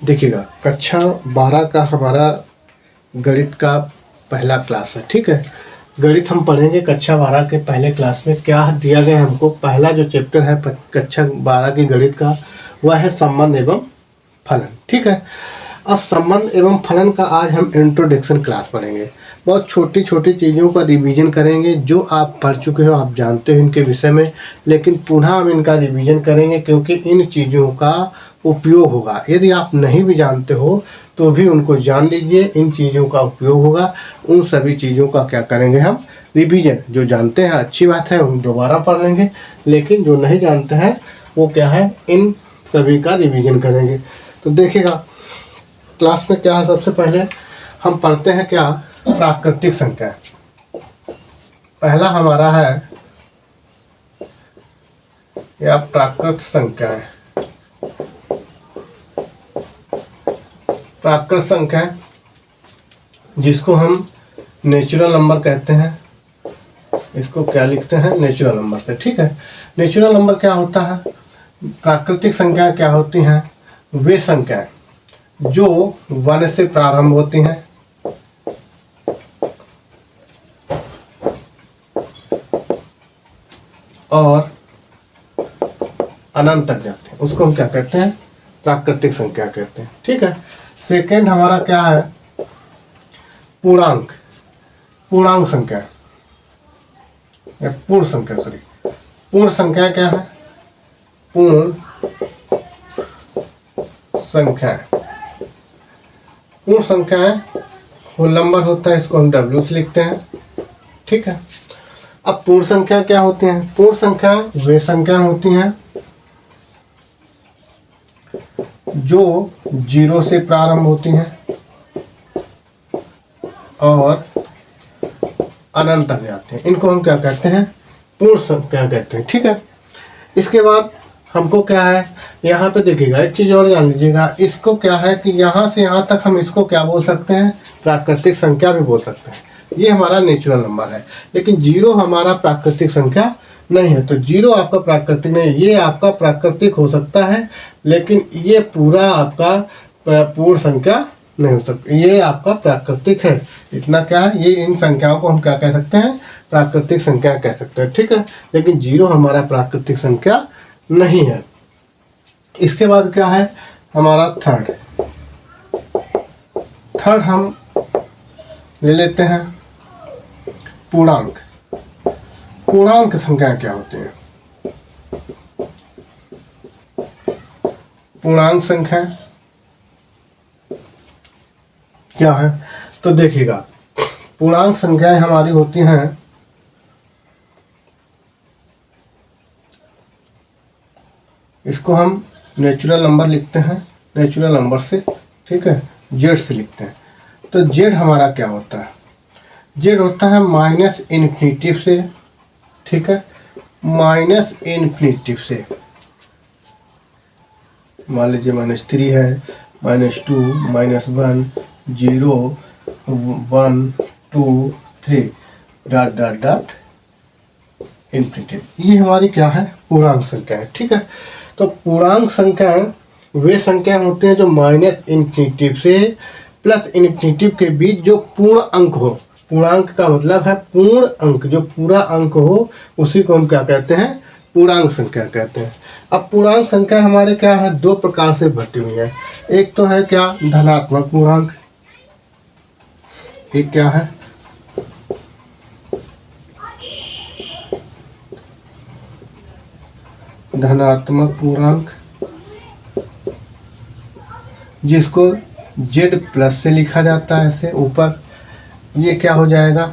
देखिएगा, कक्षा 12 का हमारा गणित का पहला क्लास है। ठीक है, गणित हम पढ़ेंगे कक्षा 12 के पहले क्लास में। क्या दिया गया है हमको, पहला जो चैप्टर है कक्षा 12 की गणित का वह है संबंध एवं फलन। ठीक है, अब संबंध एवं फलन का आज हम इंट्रोडक्शन क्लास पढ़ेंगे। बहुत छोटी छोटी चीज़ों का रिवीजन करेंगे जो आप पढ़ चुके हो, आप जानते हो इनके विषय में, लेकिन पुनः हम इनका रिवीजन करेंगे क्योंकि इन चीज़ों का उपयोग होगा। यदि आप नहीं भी जानते हो तो भी उनको जान लीजिए, इन चीज़ों का उपयोग होगा। उन सभी चीज़ों का क्या करेंगे हम, रिवीजन। जो जानते हैं अच्छी बात है, उन दोबारा पढ़ लेंगे, लेकिन जो नहीं जानते हैं वो क्या है, इन सभी का रिवीजन करेंगे। तो देखिएगा क्लास में क्या है, सबसे पहले हम पढ़ते हैं क्या, प्राकृतिक संख्या। पहला हमारा है या प्राकृत संख्या है। प्राकृत संख्या जिसको हम नेचुरल नंबर कहते हैं, इसको क्या लिखते हैं, नेचुरल नंबर से। ठीक है, नेचुरल नंबर क्या होता है, प्राकृतिक संख्या क्या होती हैं, वे संख्याएं जो 1 से प्रारंभ होती हैं और अनंत तक जाते हैं, उसको हम क्या कहते हैं, प्राकृतिक संख्या कहते हैं। ठीक है, सेकंड हमारा क्या है, पूर्णांक। पूर्णांक संख्या या पूर्ण संख्या, सॉरी, पूर्ण संख्या क्या है, पूर्ण संख्या। पूर्ण संख्याएं होल नंबर होता है, इसको हम W से लिखते हैं। ठीक है, अब पूर्ण संख्या क्या होती हैं, पूर्ण संख्या वे संख्या होती हैं जो 0 से प्रारंभ होती हैं और अनंत तक जाते हैं, इनको हम क्या कहते हैं, पूर्ण संख्या कहते हैं। ठीक है, इसके बाद हमको क्या है, यहाँ पे देखिएगा एक चीज़ और जान लीजिएगा, इसको क्या है कि यहाँ से यहाँ तक हम इसको क्या बोल सकते हैं, प्राकृतिक संख्या भी बोल सकते हैं। ये हमारा नेचुरल नंबर है, लेकिन 0 हमारा प्राकृतिक संख्या नहीं है। तो 0 आपका प्राकृतिक नहीं है, ये आपका प्राकृतिक हो सकता है, लेकिन ये पूरा आपका पूर्ण संख्या नहीं हो सकता, ये आपका प्राकृतिक है। इतना क्या है, ये इन संख्याओं को हम क्या कह सकते हैं, प्राकृतिक संख्या कह सकते हैं। ठीक है, लेकिन 0 हमारा प्राकृतिक संख्या नहीं है। इसके बाद क्या है हमारा थर्ड हम ले लेते हैं पूर्णांक। पूर्णांक संख्या क्या होती है, पूर्णांक संख्या क्या है, तो देखिएगा पूर्णांक संख्याएं हमारी होती हैं, इसको हम नेचुरल नंबर लिखते हैं, नेचुरल नंबर से। ठीक है, जेड से लिखते हैं। तो जेड हमारा क्या होता है, जेड होता है माइनस इन्फिनिटिव से। ठीक है, माइनस इन्फिनिटिव से, मान लीजिए -3 है, -2, -1, 0, 1, 2, 3 डॉट डॉट डॉट इन्फिनिटिव, ये हमारी क्या है, पूर्णांक संख्या है। ठीक है, तो पूर्णांक संख्याएं वे संख्या होते हैं जो माइनस इन्फिनिटिव से प्लस इन्फिनिटिव के बीच जो पूर्ण अंक हो। पूर्णांक का मतलब है पूर्ण अंक, जो पूरा अंक हो उसी को हम क्या कहते हैं, पूर्णांक संख्या कहते हैं। अब पूर्णांक संख्या हमारे क्या है, 2 प्रकार से बटी हुई है। एक तो है क्या, धनात्मक पूर्णांक, एक क्या है, धनात्मक पूर्णांक, जिसको z प्लस से लिखा जाता है ऐसे ऊपर। ये क्या हो जाएगा,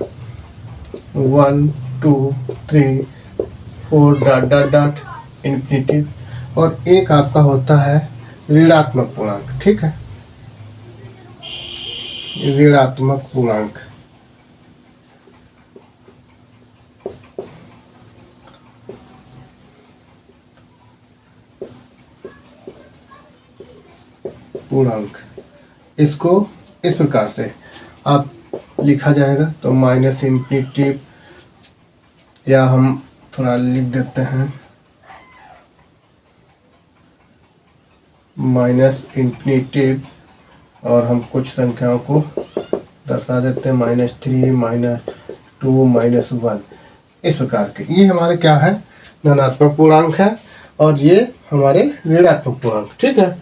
1, 2, 3, 4 डॉट डॉट डॉट इन्फिनिटिव। और एक आपका होता है ऋणात्मक पूर्णांक। ठीक है, ऋणात्मक पूर्णांक, पूर्णांक, इसको इस प्रकार से आप लिखा जाएगा। तो माइनस इन्फिनिटिव, या हम थोड़ा लिख देते हैं माइनस इन्फिनिटिव, और हम कुछ संख्याओं को दर्शा देते हैं -3, -2, -1, इस प्रकार के। ये हमारे क्या है, धनात्मक पूर्णांक है, और ये हमारे ऋणात्मक पूर्णांक। ठीक है,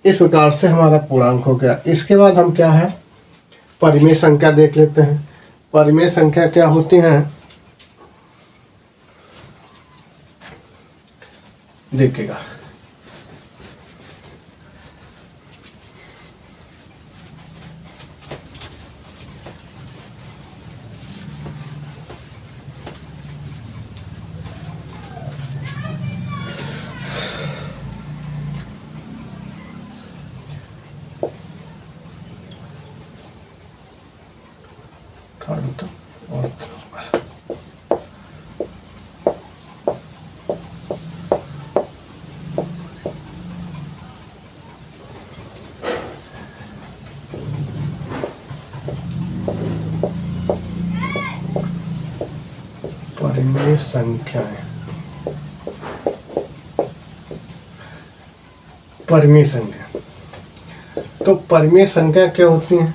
इस प्रकार से हमारा पूर्णांक हो गया। इसके बाद हम क्या है, परिमेय संख्या देख लेते हैं। परिमेय संख्या क्या होती हैं, देखिएगा। परिमेय संख्याएं, परिमेय संख्या। तो परिमेय संख्या क्या होती हैं,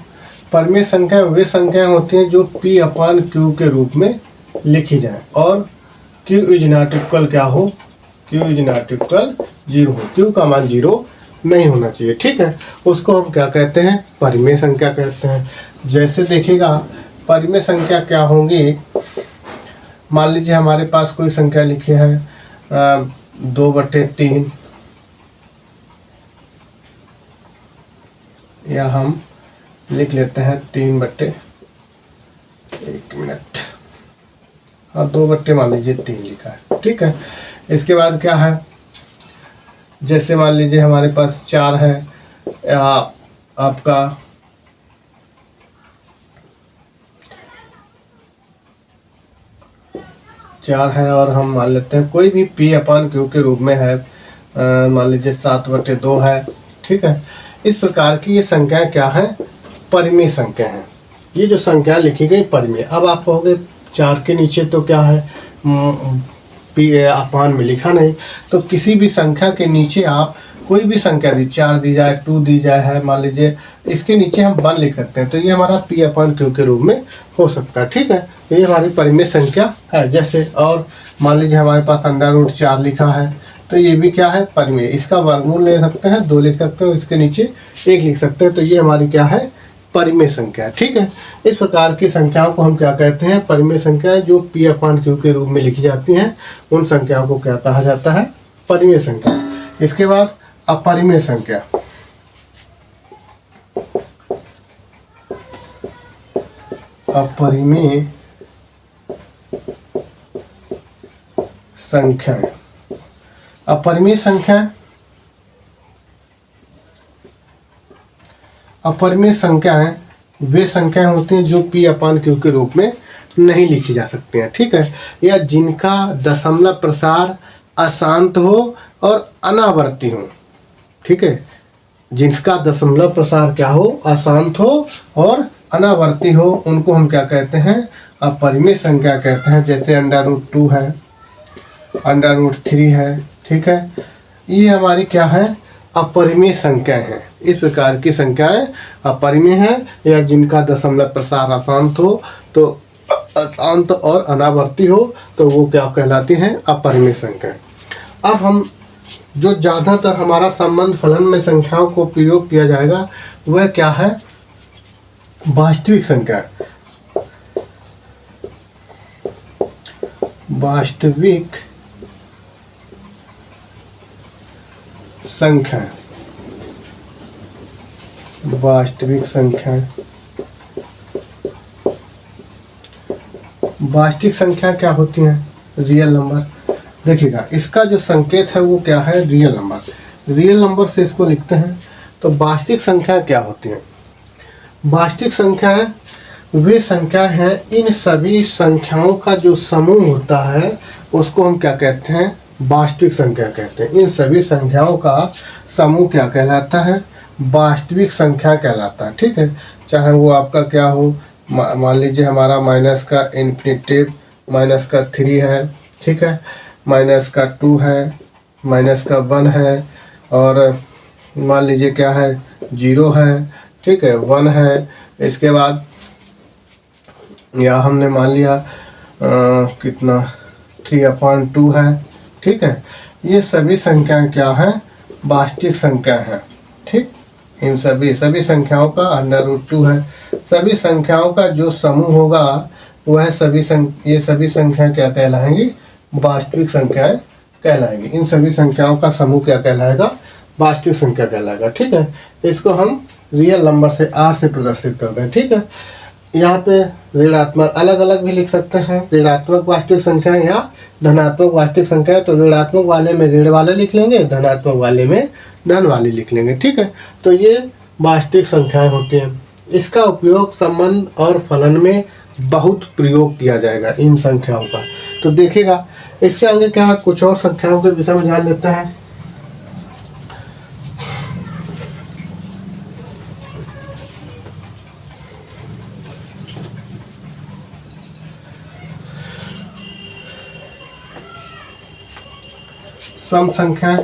परिमेय संख्या वे संख्याएं होती हैं जो P/Q के रूप में लिखी जाए और Q इज नॉट इक्वल क्या हो, Q इज नॉट इक्वल 0 हो, Q का मान 0 नहीं होना चाहिए। ठीक है, उसको हम क्या कहते हैं, परिमेय संख्या कहते हैं। जैसे देखिएगा, परिमेय संख्या क्या होंगी, मान लीजिए हमारे पास कोई संख्या लिखी है 2/3, या हम लिख लेते हैं 3/1 मिनट, हाँ 2/3 मान लीजिए 3 लिखा है। ठीक है, इसके बाद क्या है, जैसे मान लीजिए हमारे पास 4 है, या आपका चार है, और हम मान लेते हैं कोई भी P/Q के रूप में है, मान लीजिए 7/2 है। ठीक है, इस प्रकार की ये संख्याएं क्या है, परिमेय संख्या है। ये जो संख्या लिखी गई परिमेय। अब आप कहोगे 4 के नीचे तो क्या है, P/Q में लिखा नहीं, तो किसी भी संख्या के नीचे आप कोई भी संख्या दी, 4 दी जाए, 2 दी जाए है, मान लीजिए इसके नीचे हम 1 लिख सकते हैं, तो ये हमारा P/Q के रूप में हो सकता है। ठीक है, ये हमारी परिमेय संख्या है। जैसे और मान लीजिए हमारे पास √4 लिखा है, तो ये भी क्या है, परिमेय। इसका वर्गमूल ले सकते हैं, 2 लिख सकते हो, इसके नीचे 1 लिख सकते हैं, तो ये हमारी क्या है, परिमेय संख्या। ठीक है, इस प्रकार की संख्याओं को हम क्या कहते हैं, परिमेय संख्याएं, जो P/Q के रूप में लिखी जाती हैं, उन संख्याओं को क्या कहा जाता है, परिमेय संख्या। इसके बाद अपरिमेय संख्या। अपरिमेय संख्याएं, अपरिमेय संख्या, अपरिमेय संख्याएं वे संख्याएं होती हैं जो P/Q के रूप में नहीं लिखी जा सकती हैं। ठीक है, या जिनका दशमलव प्रसार अशांत हो और अनावर्ती हो। ठीक है, जिसका दशमलव प्रसार क्या हो, अशांत हो और अनावर्ती हो, उनको हम क्या कहते हैं, अपरिमेय संख्या कहते हैं। जैसे √2 है, √3 है। ठीक है, ये हमारी क्या है, अपरिमेय संख्याएं हैं। इस प्रकार की संख्याएं अपरिमेय हैं, या जिनका दशमलव प्रसार अशांत हो, तो अशांत और अनावर्ती हो, तो वो क्या कहलाती हैं, अपरिमेय संख्याएं। अब हम जो ज़्यादातर हमारा संबंध फलन में संख्याओं को प्रयोग किया जाएगा, वह क्या है, वास्तविक संख्या। वास्तविक संख्या, वास्तविक संख्या। वास्तविक संख्या क्या होती हैं, रियल नंबर। देखिएगा, इसका जो संकेत है वो क्या है, रियल नंबर। रियल नंबर से इसको लिखते हैं। तो वास्तविक संख्या क्या होती हैं, वास्तविक संख्याएं वे संख्या हैं, इन सभी संख्याओं का जो समूह होता है उसको हम क्या कहते हैं, वास्तविक संख्या कहते हैं। इन सभी संख्याओं का समूह क्या कहलाता है, वास्तविक संख्या कहलाता है। ठीक है, चाहे वो आपका क्या हो, मान लीजिए हमारा माइनस का इन्फिनिटिव -3 है। ठीक है, -2 है, -1 है, और मान लीजिए क्या है, 0 है, ठीक है, 1 है। इसके बाद या हमने मान लिया कितना 3/2 है, ठीक है। ये सभी संख्याएं क्या हैं, वास्तविक संख्या हैं, ठीक। इन सभी संख्याओं का √2 है। सभी संख्याओं का जो समूह होगा वह ये सभी संख्याएं क्या कहलाएंगी, वास्तविक संख्याएं कहलाएंगी। इन सभी संख्याओं का समूह क्या कहलाएगा, वास्तविक संख्या कहलाएगा, ठीक है। इसको हम रियल नंबर से R से प्रदर्शित करते हैं, ठीक है। यहाँ पे ऋणात्मक अलग अलग भी लिख सकते हैं, ऋणात्मक वास्तविक संख्या या धनात्मक वास्तविक संख्या। तो ऋणात्मक वाले में ऋण वाले लिख लेंगे, धनात्मक वाले में धन वाले लिख लेंगे, ठीक है। तो ये वास्तविक संख्याएं होती हैं। इसका उपयोग संबंध और फलन में बहुत प्रयोग किया जाएगा इन संख्याओं का। तो देखिएगा इससे आगे क्या है, कुछ और संख्याओं के विषय में जान लेते हैं। सम संख्या,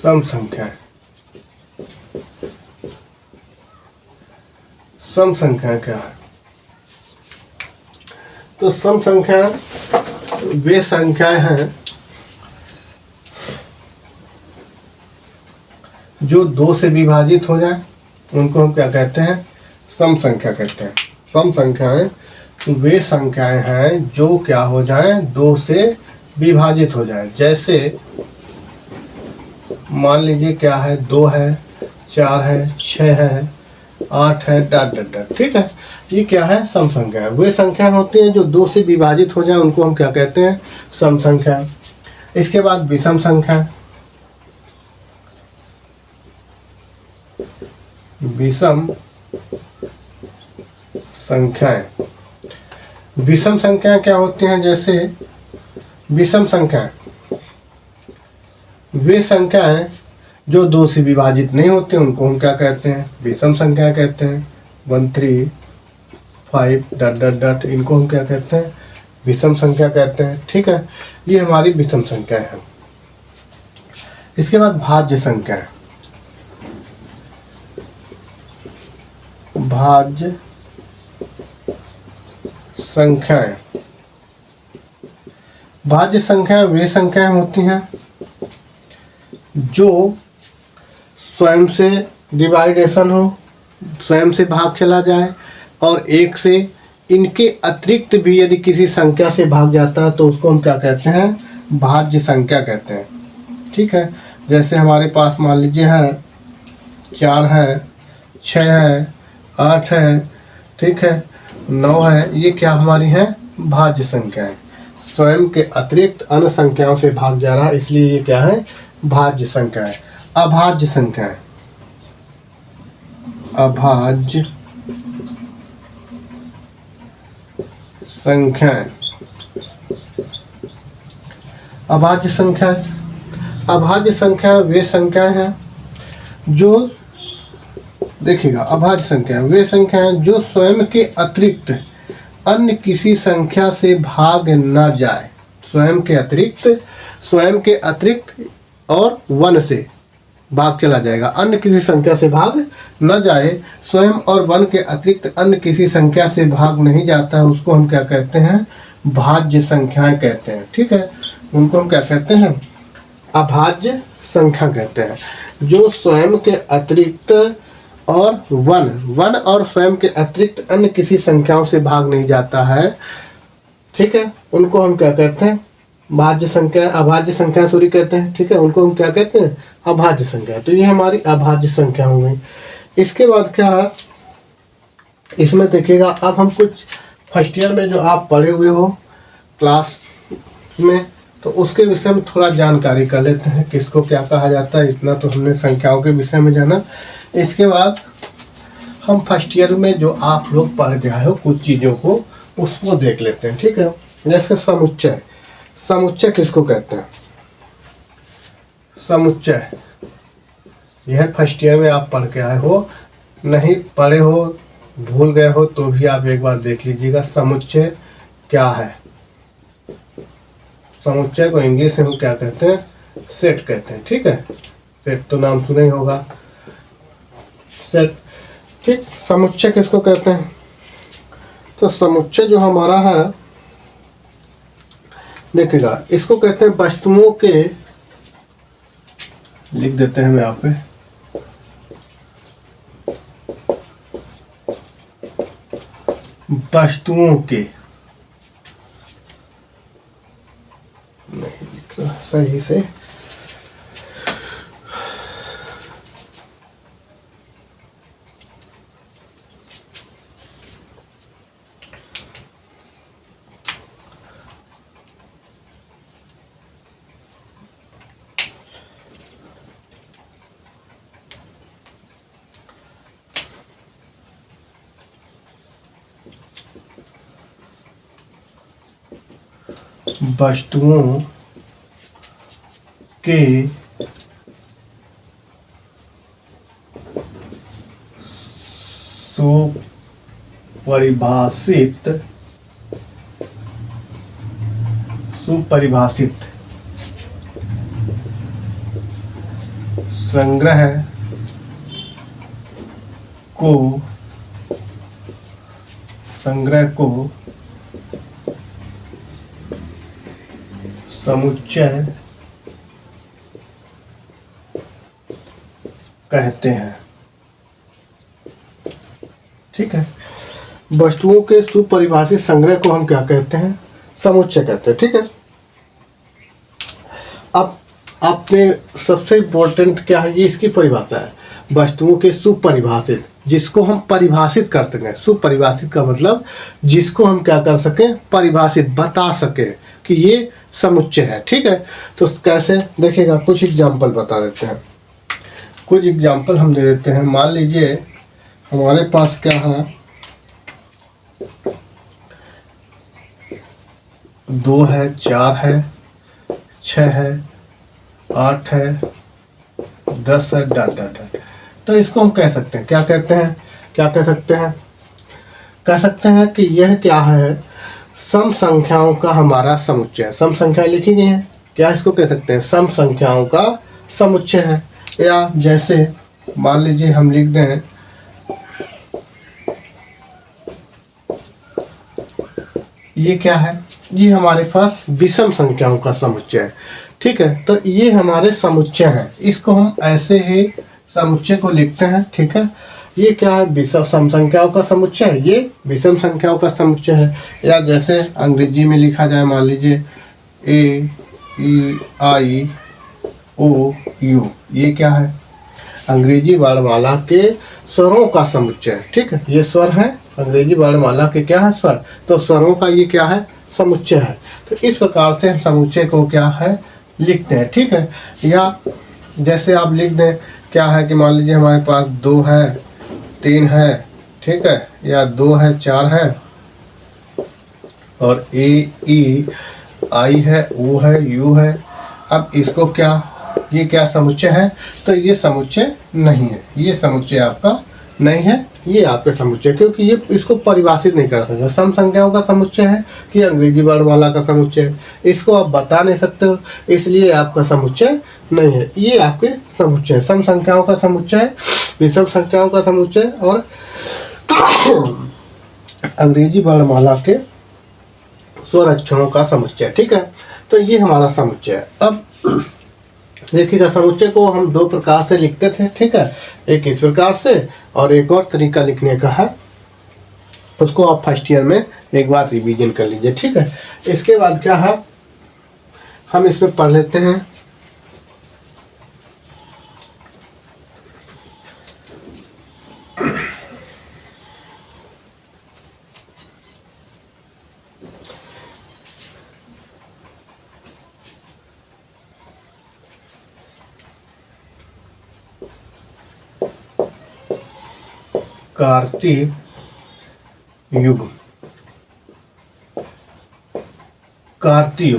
सम संख्या, सम संख्या क्या है? तो सम संख्या वे संख्याएं हैं जो 2 से विभाजित हो जाए, उनको हम क्या कहते हैं, सम संख्या कहते हैं। सम संख्याएं वे संख्याएं हैं जो क्या हो जाए, 2 से विभाजित हो जाए। जैसे मान लीजिए क्या है, 2 है, 4 है, 6 है, 8 है, डॉट डॉट डॉट, ठीक है। ये क्या है, सम संख्या। वे संख्या होती हैं जो 2 से विभाजित हो जाए, उनको हम क्या कहते हैं, सम संख्या। इसके बाद विषम संख्या, विषम संख्याएं। विषम संख्याएं क्या होती हैं, जैसे विषम संख्याएं वे संख्याएं जो 2 से विभाजित नहीं होते, उनको हम क्या कहते हैं, विषम संख्या कहते हैं। 1 3 5 डॉट डॉट डॉट, इनको हम क्या कहते हैं, विषम संख्या कहते हैं, ठीक है। ये हमारी विषम संख्या है। इसके बाद भाज्य संख्या, भाज्य संख्याएं। भाज्य संख्याएं वे संख्याएं होती हैं जो स्वयं से डिवाइडेशन हो, स्वयं से भाग चला जाए, और 1 से इनके अतिरिक्त भी यदि किसी संख्या से भाग जाता है तो उसको हम क्या कहते हैं, भाज्य संख्या कहते हैं, ठीक है। जैसे हमारे पास मान लीजिए है 4 है, 6 है, 8 है, ठीक है, 9 है। ये क्या हमारी है, भाज्य संख्या है। स्वयं के अतिरिक्त अन्य संख्याओं से भाग जा रहा है, इसलिए ये क्या है, भाज्य संख्या है। अभाज्य संख्या है, अभाज्य संख्याएं। अभाज्य संख्या, अभाज्य संख्या वे संख्याएं हैं जो, देखिएगा, अभाज्य संख्या वे संख्याएं जो स्वयं के अतिरिक्त अन्य किसी संख्या से भाग न जाए। स्वयं के अतिरिक्त और 1 से भाग चला जाएगा, अन्य किसी संख्या से भाग न जाए। स्वयं और 1 के अतिरिक्त अन्य किसी संख्या से भाग नहीं जाता है, उसको हम क्या कहते हैं, भाज्य संख्याएं कहते हैं, ठीक है। उनको हम क्या कहते हैं, अभाज्य संख्या कहते हैं। जो स्वयं के अतिरिक्त और 1 और स्वयं के अतिरिक्त अन्य किसी संख्याओं से भाग नहीं जाता है, ठीक है, उनको हम क्या कहते हैं, भाज्य संख्या, अभाज्य संख्या सॉरी कहते हैं, ठीक है। उनको हम क्या कहते हैं, अभाज्य संख्या। तो ये हमारी अभाज्य संख्या हो गई। इसके बाद क्या है, इसमें देखिएगा, अब हम कुछ फर्स्ट ईयर में जो आप पढ़े हुए हो क्लास में, तो उसके विषय में थोड़ा जानकारी कर लेते हैं, किसको क्या कहा जाता है। इतना तो हमने संख्याओं के विषय में जाना। इसके बाद हम फर्स्ट ईयर में जो आप लोग पढ़ के आए हो कुछ चीज़ों को, उसको देख लेते हैं, ठीक है। जैसे समुच्चय, समुच्चय किसको कहते हैं, समुच्चय यह फर्स्ट ईयर में आप पढ़ के आए हो, नहीं पढ़े हो भूल गए हो तो भी आप एक बार देख लीजिएगा समुच्चय क्या है। समुच्चय को इंग्लिश में हम क्या कहते हैं, सेट कहते हैं। ठीक है, सेट तो नाम सुना ही होगा, सेट। ठीक, समुच्चय किसको कहते हैं? तो समुच्चय जो हमारा है, देखिएगा, इसको कहते हैं वस्तुओं के, लिख देते हैं हम यहाँ पे, वस्तुओं के, नहीं लिख रहा सही से, वस्तुओं के सुपरिभाषित संग्रह को समुच्चय कहते हैं। ठीक है, वस्तुओं के सुपरिभाषित संग्रह को हम क्या कहते हैं, समुच्चय कहते हैं। ठीक है, अब आपने सबसे इम्पोर्टेंट क्या है, ये इसकी परिभाषा है, वस्तुओं के सुपरिभाषित, जिसको हम परिभाषित कर सकें। सुपरिभाषित का मतलब जिसको हम क्या कर सकें, परिभाषित, बता सकें कि ये समुच्चय है। ठीक है, तो कैसे देखिएगा, कुछ एग्जाम्पल बता देते हैं, कुछ एग्जाम्पल हम दे देते हैं। मान लीजिए हमारे पास क्या है, 2 है, 4 है, 6 है, 8 है, 10 है, डॉट डॉट डॉट। तो इसको हम कह सकते हैं, क्या कहते हैं, क्या कह सकते हैं, कह सकते हैं कि यह क्या है, सम संख्याओं का हमारा समुच्चय। सम संख्या लिखी गई है, क्या इसको कह सकते हैं, सम संख्याओं का समुच्चय है। या जैसे मान लीजिए हम लिख दें, ये क्या है, ये हमारे पास विषम संख्याओं का समुच्चय है। ठीक है, तो ये हमारे समुच्चय हैं, इसको हम ऐसे ही समुच्चय को लिखते हैं। ठीक है, ये क्या है, विषम सम संख्याओं का समुच्चय है, ये विषम संख्याओं का समुच्चय है। या जैसे अंग्रेजी में लिखा जाए, मान लीजिए A-E-I-O-U, ये क्या है, अंग्रेजी वर्णमाला के स्वरों का समुच्चय है। ठीक है, ये स्वर है, अंग्रेजी वर्णमाला के क्या है, स्वर, तो स्वरों का ये क्या है, समुच्चय है। तो इस प्रकार से हम समुच्चय को क्या है, लिखते हैं। ठीक है, या जैसे आप लिख दें, क्या है कि मान लीजिए हमारे पास 2 है, 3 है, ठीक है, या 2 है, 4 है, और A-E-I है, O है, U है। अब इसको क्या, ये क्या समुच्चय है, तो ये समुच्चय नहीं है, ये समुच्चय आपका नहीं है, ये आपका समुच्चय, क्योंकि ये इसको परिभाषित नहीं कर सकते। सम संख्याओं का समुच्चय है कि अंग्रेजी वर्णमाला का समुच्चय है, इसको आप बता नहीं सकते हो, इसलिए आपका समुच्चय नहीं है। ये आपके समुच्चय, सम संख्याओं का समुच्चय, विषम संख्याओं का समुच्चय और अंग्रेजी वर्णमाला के स्वर अक्षरों का समुच्चय। ठीक है, तो ये हमारा समुच्चय है। अब देखिएगा, समुच्चय को हम 2 प्रकार से लिखते थे। ठीक है, एक इस प्रकार से और एक और तरीका लिखने का है, उसको आप फर्स्ट ईयर में एक बार रिवीजन कर लीजिए। ठीक है, इसके बाद क्या है, हम इसमें पढ़ लेते हैं कार्तीय युग। कार्तीय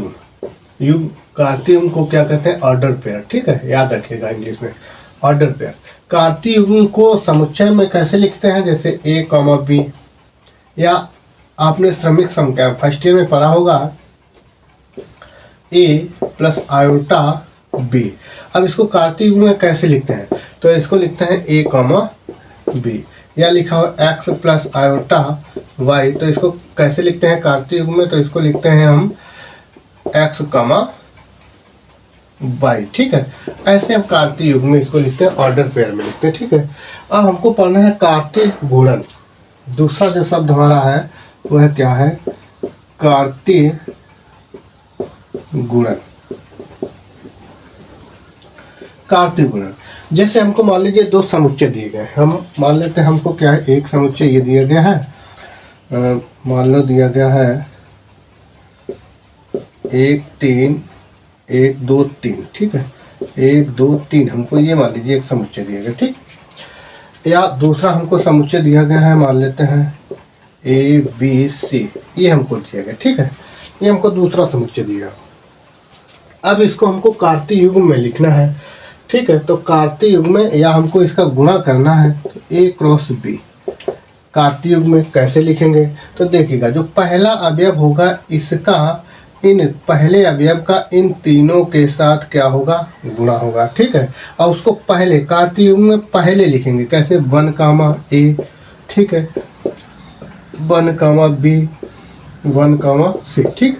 युग, कार्तीय युग को क्या कहते हैं, ऑर्डर पेयर। ठीक है, याद रखिएगा इंग्लिश में ऑर्डर पेयर। कार्तीय युग्म को समुच्चय में कैसे लिखते हैं, जैसे ए कॉमा बी, या आपने श्रमिक संख्या फर्स्ट ईयर में पढ़ा होगा ए प्लस आयोटा बी। अब इसको कार्तीय युग्म में कैसे लिखते हैं, तो इसको लिखते हैं ए कॉमा बी, या लिखा हो एक्स प्लस आयोटा वाई, तो इसको कैसे लिखते हैं कार्तीय युग्म में, तो इसको लिखते हैं हम एक्स कॉमा वाई। ठीक है, ऐसे हम कार्तीय युग्म में इसको लिखते हैं, ऑर्डर पेयर में लिखते हैं। ठीक है, अब हमको पढ़ना है कार्तीय गुणन। दूसरा जो शब्द हमारा है वह क्या है, कार्तीय गुणन। कार्तीय गुणन जैसे हमको मान लीजिए दो समुच्चय दिए गए, हम मान लेते हैं हमको क्या है, एक समुच्चय ये दिया गया है, मान लो दिया गया है 1 3 1 2 3। ठीक है, 1 2 3 हमको ये मान लीजिए एक समुच्चय दिया गया। ठीक, या दूसरा हमको समुच्चय दिया गया है, मान लेते हैं ए बी सी, ये हमको दिया गया। ठीक है, ये हमको दूसरा समुच्चय दिया। अब इसको हमको कार्तीय युग्म में लिखना है। ठीक है, तो कार्तीय युग्म में या हमको इसका गुणा करना है, तो ए क्रॉस बी। कार्तीय युग्म में कैसे लिखेंगे, तो देखिएगा जो पहला अवयव होगा इसका इन पहले अवयव का इन तीनों के साथ क्या होगा, गुणा होगा। ठीक है, और उसको पहले कार्तीय युग्म में पहले लिखेंगे कैसे, 1 कामा ए, ठीक है, 1 कामा बी, 1 कामा सी। ठीक,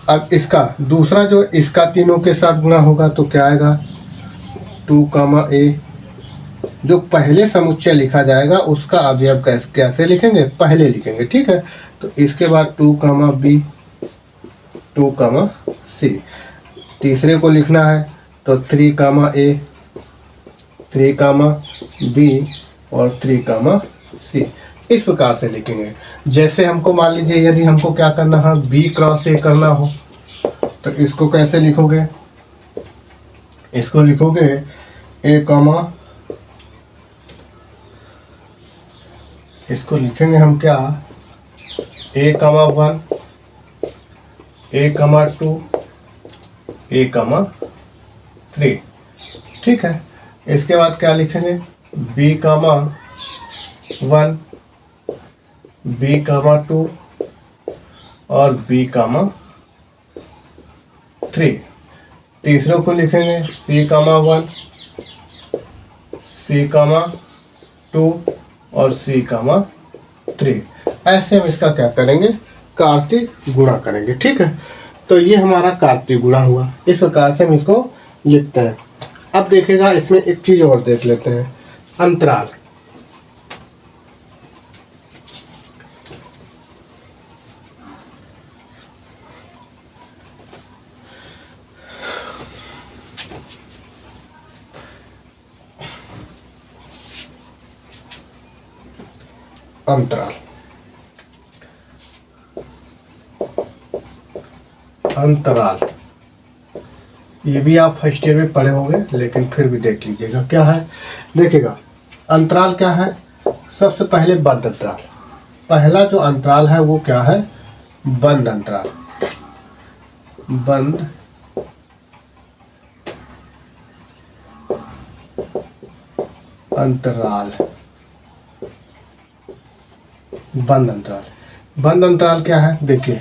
अब इसका दूसरा जो इसका तीनों के साथ गुणा होगा तो क्या आएगा, 2 कामा ए। जो पहले समुच्चय लिखा जाएगा उसका अवयव कैसे लिखेंगे, पहले लिखेंगे। ठीक है, तो इसके बाद 2 कामा बी, 2 कामा सी। तीसरे को लिखना है तो 3 कामा ए, 3 कामा बी और 3 कामा सी। इस प्रकार से लिखेंगे। जैसे हमको मान लीजिए यदि हमको क्या करना है, बी क्रॉस ए करना हो, तो इसको कैसे लिखोगे, इसको लिखोगे ए कामा, इसको लिखेंगे हम क्या, ए कामा 1, ए कामा 2, ए कामा 3। ठीक है, इसके बाद क्या लिखेंगे, बी कामा 1, बी कामा 2 और बी कामा 3। तीसरों को लिखेंगे सी कामा 1, सी कामा 2 और सी कामा 3। ऐसे हम इसका क्या करेंगे, कार्तीय गुणा करेंगे। ठीक है, तो ये हमारा कार्तीय गुणा हुआ। इस प्रकार से हम इसको लिखते हैं। अब देखिएगा इसमें एक चीज और देख लेते हैं, अंतराल। अंतराल, अंतराल ये भी आप फर्स्ट ईयर में पढ़े होंगे, लेकिन फिर भी देख लीजिएगा क्या है। देखिएगा अंतराल क्या है, सबसे पहले बंद अंतराल। पहला जो अंतराल है वो क्या है, बंद अंतराल। बंद अंतराल, बंद अंतराल। बंद अंतराल क्या है, देखिए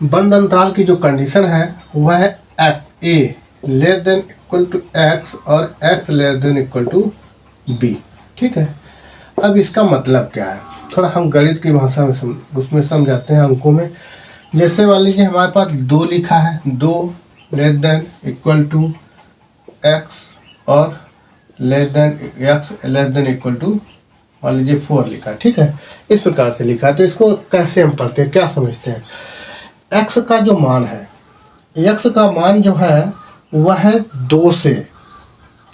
बंद अंतराल की जो कंडीशन है वह है A less than equal to X और X less than equal to B. ठीक है, अब इसका मतलब क्या है, थोड़ा हम गणित की भाषा में उसमें समझाते हैं अंकों में। जैसे मान लीजिए हमारे पास 2 लिखा है, 2 less than equal to X और less than X less than equal to मान लीजिए 4 लिखा। ठीक है, इस प्रकार से लिखा है। तो इसको कैसे हम पढ़ते हैं, क्या समझते हैं, x का जो मान है, x का मान जो है वह है 2 से,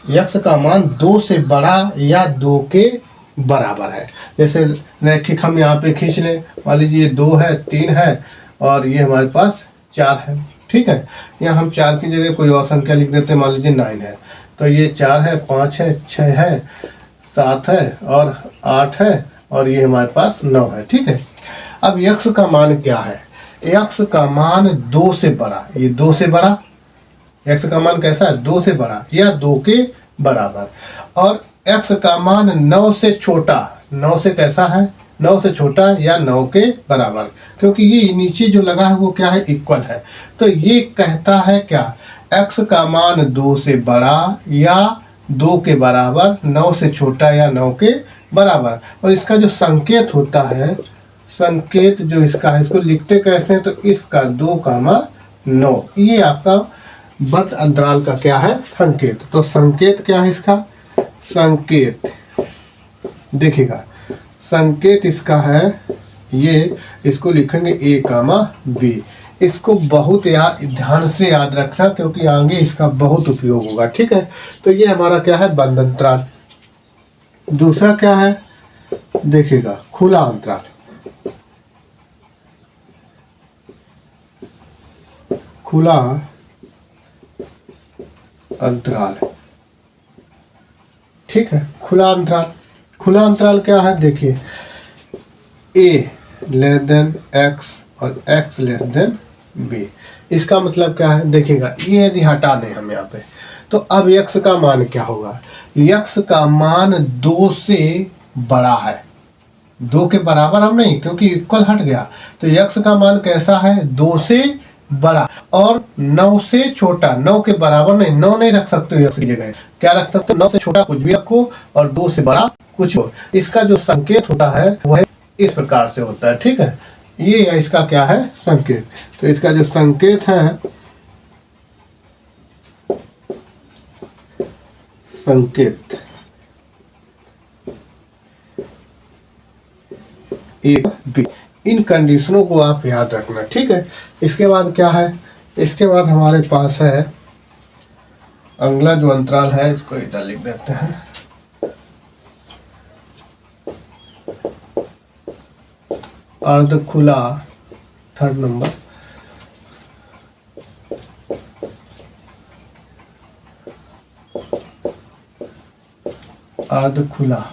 x का मान 2 से बड़ा या 2 के बराबर है। जैसे रैखिक हम यहाँ पे खींच लें, मान लीजिए 2 है, 3 है और ये हमारे पास 4 है। ठीक है, यहाँ हम 4 की जगह कोई और संख्या लिख देते हैं, मान लीजिए 9 है, तो ये 4 है, 5 है, 6 है, 7 है और 8 है और ये हमारे पास 9 है। ठीक है, अब x का मान क्या है, x का मान 2 से बड़ा, ये 2 से बड़ा, x का मान कैसा है, 2 से बड़ा या 2 के बराबर। और x का मान 9 से छोटा, 9 से कैसा है, 9 से छोटा या 9 के बराबर, क्योंकि ये नीचे जो लगा है वो क्या है, इक्वल है। तो ये कहता है क्या, x का मान 2 से बड़ा या 2 के बराबर, 9 से छोटा या 9 के बराबर। और इसका जो संकेत होता है, संकेत जो इसका है, इसको लिखते कैसे हैं, तो इसका 2,9, ये आपका बंद अंतराल का क्या है, संकेत। तो संकेत क्या है इसका, संकेत देखिएगा, संकेत इसका है ये, इसको लिखेंगे a, b। इसको बहुत ध्यान से याद रखना, क्योंकि आगे इसका बहुत उपयोग होगा, ठीक है। तो ये हमारा क्या है, बंद अंतराल। दूसरा क्या है देखिएगा, खुला अंतराल। खुला अंतराल, ठीक है। खुला अंतराल, खुला अंतराल क्या है, देखिए a लेस देन x और x लेस देन b। इसका मतलब क्या है, देखिएगा ये यदि हटा दें हम यहाँ पे, तो अब x का मान क्या होगा, x का मान 2 से बड़ा है, 2 के बराबर हम नहीं, क्योंकि इक्वल हट गया। तो x का मान कैसा है, 2 से बड़ा और 9 से छोटा, 9 के बराबर नहीं, 9 नहीं रख सकते हो x की जगह, क्या रख सकते हो, 9 से छोटा कुछ भी रखो और 2 से बड़ा कुछ हो। इसका जो संकेत होता है वह इस प्रकार से होता है, ठीक है। ये इसका क्या है, संकेत। तो इसका जो संकेत है, संकेत ए बी, इन कंडीशनों को आप याद रखना, ठीक है। इसके बाद क्या है, इसके बाद हमारे पास है अगला जो अंतराल है, इसको इधर लिख देते हैं, अर्ध खुला, थर्ड नंबर, अर्ध खुला,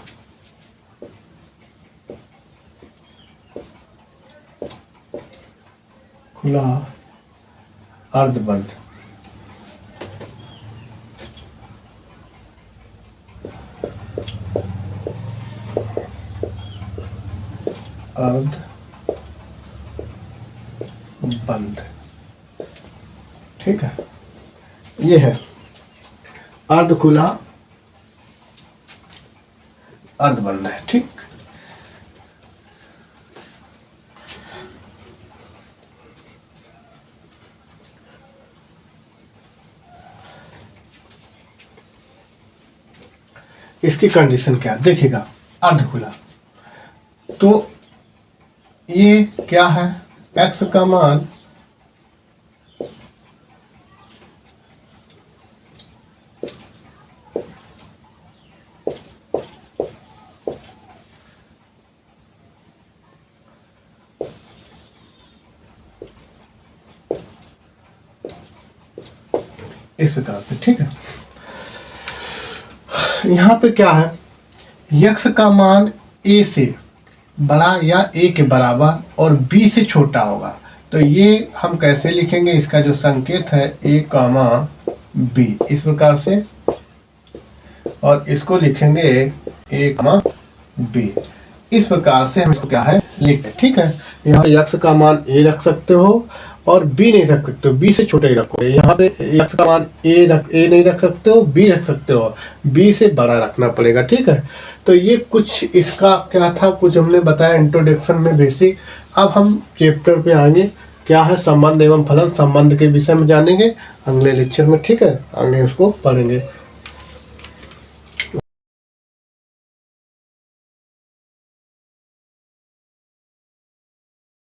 खुला अर्ध बंद। अर्ध बंद, ठीक है। ये है अर्ध खुला, अर्ध बंद है, ठीक। इसकी कंडीशन क्या देखिएगा, अर्ध खुला, तो ये क्या है, x का मान इस प्रकार से, ठीक है। यहाँ पे क्या है, x का मान a से बड़ा या a के बराबर और b से छोटा होगा। तो ये हम कैसे लिखेंगे, इसका जो संकेत है a, b, इस प्रकार से, और इसको लिखेंगे a, b, इस प्रकार से हम इसको क्या है लिखते हैं, ठीक है। यहाँ पे x का मान a रख सकते हो और b नहीं रख सकते हो, b से छोटा ही रखो। यहाँ पे x का मान a नहीं रख सकते हो, b रख सकते हो, b से बड़ा रखना पड़ेगा, ठीक है। तो ये कुछ इसका क्या था, कुछ हमने बताया इंट्रोडक्शन में बेसिक। अब हम चैप्टर पे आएंगे, क्या है संबंध एवं फलन, संबंध के विषय में जानेंगे अगले लेक्चर में, ठीक है, आगे उसको पढ़ेंगे।